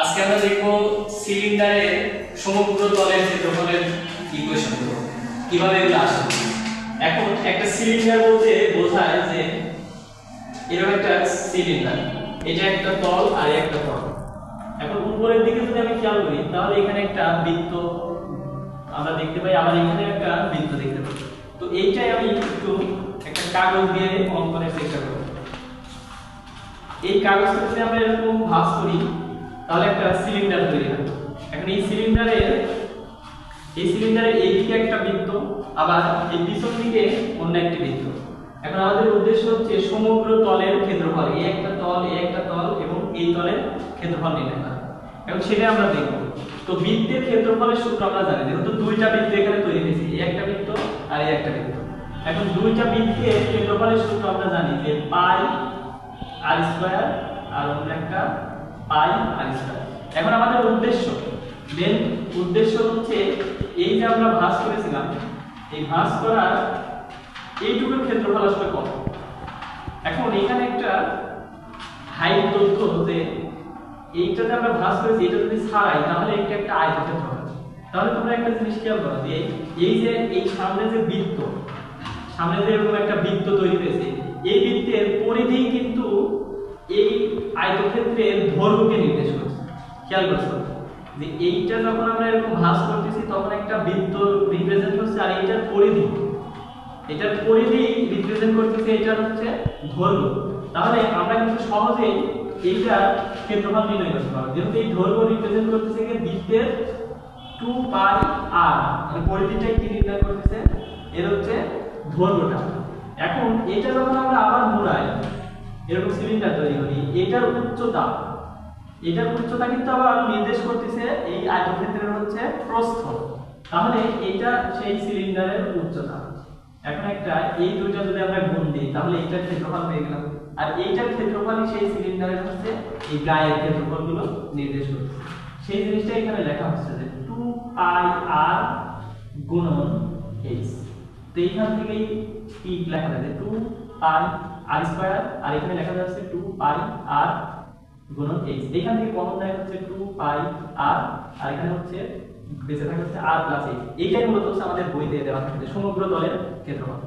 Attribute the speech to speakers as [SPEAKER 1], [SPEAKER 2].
[SPEAKER 1] আজকে আমরা দেখব সিলিন্ডারের সমগ্র তলের ক্ষেত্রফলের ইকুয়েশন কিভাবে এগুলো আসে। এখন একটা সিলিন্ডার বলতে বোঝায় যে এরকম একটা সিলিন্ডার, এটা একটা তল আর একটা তল। এখন উপরের দিকে যদি আমি খেয়াল করি তাহলে এখানে একটা বৃত্ত আমরা দেখতে পাই, আবার এখানে একটা বৃত্ত দেখতে পাই। তো এইটাই আমি একটু একটা কাগজ দিয়ে অঙ্কনের চেষ্টা করব। এই কাগজটা যদি আমরা এরকম ভাঁজ করি তাহলে একটা সিলিন্ডার তৈরি হবে। এখন এই সিলিন্ডারের এই দিকে একটা বৃত্ত, আবার এই পিছন দিকে অন্য একটি বৃত্ত। এখন আমাদের উদ্দেশ্য হচ্ছে সমগ্র তলের ক্ষেত্রফল, এই একটা তল এবং এই তলের ক্ষেত্রফল নির্ণয় করা। এখন সেটা আমরা দেখব। তো বৃত্তের ক্ষেত্রফলের সূত্র আমরা জানি, যেহেতু দুইটা বৃত্ত এখানে তৈরি হয়েছে, এই একটা বৃত্ত আর এই একটা বৃত্ত। এখন দুইটা বৃত্তের ক্ষেত্রফলের সূত্র আমরা জানি যে পাই আর স্কয়ার আর অন্য একটা পাই আর স্কয়ার। এখন আমাদের মেন উদ্দেশ্য হচ্ছে এই যে আমরা ভাঁজ করেছিলাম, এই ভাঁজ করার এইটুকুর ক্ষেত্রফল আসলে কত। এখন এখানে একটা হাইট তথ্য যে এইটাতে আমরা ভাঁজ করেছি, এটা যদি ছাড়াই তাহলে এটা একটা আয়তক্ষেত্র হবে। তাহলে তোমরা একটা জিনিস খেয়াল করো যে এই যে এই সামনে যে এরকম একটা বৃত্ত তৈরি হয়েছে, এই বৃত্তের পরিধি কিন্তু এই আয়তক্ষেত্রের দৈর্ঘ্যকে নির্দেশ করছে। খেয়াল করছো যে এইটা যখন আমরা এরকম ভাঁজ করতেছি তখন একটা বৃত্ত রিপ্রেজেন্ট হচ্ছে, আর এটার পরিধি রিপ্রেজেন্ট করতেছে, এটা হচ্ছে দৈর্ঘ্য। তাহলে আমরা কিন্তু সহজেই এইটার ক্ষেত্রফল নির্ণয় করতে পারবো, যেহেতু এই দৈর্ঘ্য রিপ্রেজেন্ট করতেছে বৃত্তের 2 পাই আর, মানে পরিধিটা কি নির্ণয় করতেছে, এর হচ্ছে দৈর্ঘ্যটা। এখন এটা যখন আমরা আবার মুড়াই, এরকম সিলিন্ডার তৈরি করি, এটার উচ্চতা কিন্তু আবার নির্দেশ করতেছে এই আয়তক্ষেত্রের হচ্ছে প্রস্থ। তাহলে এটা সেই সিলিন্ডারের উচ্চতা। এখন একটা এই দুইটা যদি আমরা গুণ দিই তাহলে এইটার ক্ষেত্রফল পেয়ে গেলাম, আর এইটার ক্ষেত্রফলই সেই সিলিন্ডারের হচ্ছে এই গায়ের ক্ষেত্রফলগুলো নির্দেশ করছে। সেই জিনিসটা এখানে লেখা হচ্ছে যে 2 পাই আর গুণন h। তো এইখান থেকেই কি লেখা যাবে 2 পাই আর স্কয়ার, আর এখানে লেখা যাচ্ছে 2 পাই আর গুণন h। এখান থেকে কমন যায় হচ্ছে 2 পাই আর এখানে হচ্ছে বেঁচে থাকে হচ্ছে r প্লাস h। এইটাই মূলত আমাদের বইতে দেওয়া থাকে সমগ্র তলের ক্ষেত্রফল।